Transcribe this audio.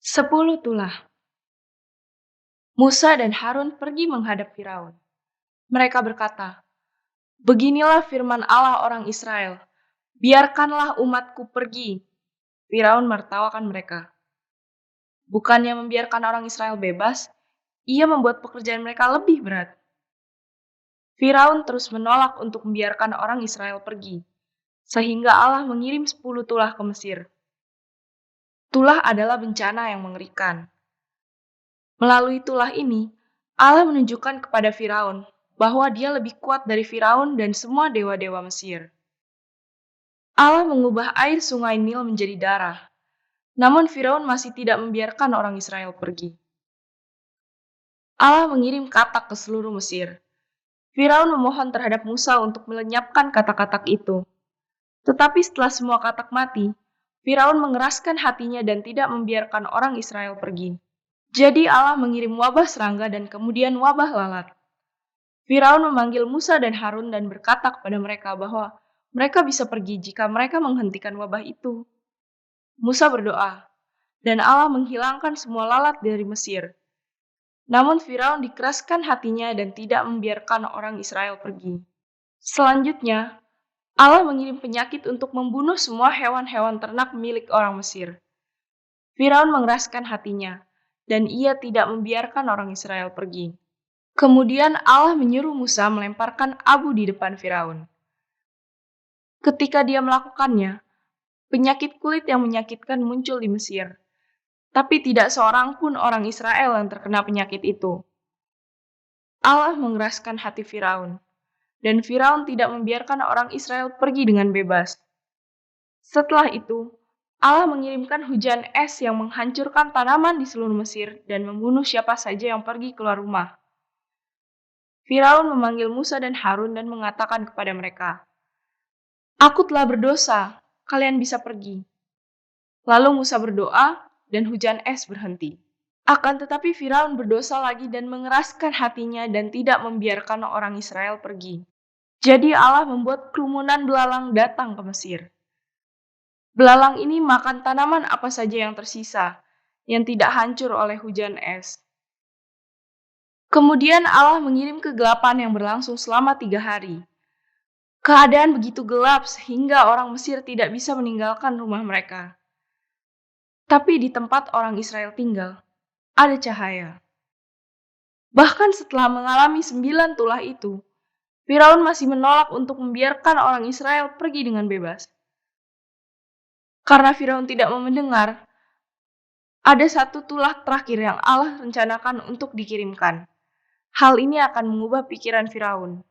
10 tulah. Musa dan Harun pergi menghadap Firaun. Mereka berkata, "Beginilah firman Allah orang Israel, biarkanlah umatku pergi." Firaun menertawakan mereka. Bukannya membiarkan orang Israel bebas, ia membuat pekerjaan mereka lebih berat. Firaun terus menolak untuk membiarkan orang Israel pergi, sehingga Allah mengirim 10 tulah ke Mesir. Tulah adalah bencana yang mengerikan. Melalui tulah ini, Allah menunjukkan kepada Firaun bahwa dia lebih kuat dari Firaun dan semua dewa-dewa Mesir. Allah mengubah air sungai Nil menjadi darah, namun Firaun masih tidak membiarkan orang Israel pergi. Allah mengirim katak ke seluruh Mesir. Firaun memohon terhadap Musa untuk melenyapkan katak-katak itu. Tetapi setelah semua katak mati, Firaun mengeraskan hatinya dan tidak membiarkan orang Israel pergi. Jadi Allah mengirim wabah serangga dan kemudian wabah lalat. Firaun memanggil Musa dan Harun dan berkata kepada mereka bahwa mereka bisa pergi jika mereka menghentikan wabah itu. Musa berdoa, dan Allah menghilangkan semua lalat dari Mesir. Namun Firaun dikeraskan hatinya dan tidak membiarkan orang Israel pergi. Selanjutnya, Allah mengirim penyakit untuk membunuh semua hewan-hewan ternak milik orang Mesir. Firaun mengeraskan hatinya, dan ia tidak membiarkan orang Israel pergi. Kemudian Allah menyuruh Musa melemparkan abu di depan Firaun. Ketika dia melakukannya, penyakit kulit yang menyakitkan muncul di Mesir. Tapi tidak seorang pun orang Israel yang terkena penyakit itu. Allah mengeraskan hati Firaun, dan Firaun tidak membiarkan orang Israel pergi dengan bebas. Setelah itu, Allah mengirimkan hujan es yang menghancurkan tanaman di seluruh Mesir dan membunuh siapa saja yang pergi keluar rumah. Firaun memanggil Musa dan Harun dan mengatakan kepada mereka, "Aku telah berdosa, kalian bisa pergi." Lalu Musa berdoa dan hujan es berhenti. Akan tetapi Firaun berdosa lagi dan mengeraskan hatinya dan tidak membiarkan orang Israel pergi. Jadi Allah membuat kerumunan belalang datang ke Mesir. Belalang ini makan tanaman apa saja yang tersisa, yang tidak hancur oleh hujan es. Kemudian Allah mengirim kegelapan yang berlangsung selama 3 hari. Keadaan begitu gelap sehingga orang Mesir tidak bisa meninggalkan rumah mereka. Tapi di tempat orang Israel tinggal, ada cahaya. Bahkan setelah mengalami 9 tulah itu, Firaun masih menolak untuk membiarkan orang Israel pergi dengan bebas. Karena Firaun tidak mau mendengar, ada satu tulah terakhir yang Allah rencanakan untuk dikirimkan. Hal ini akan mengubah pikiran Firaun.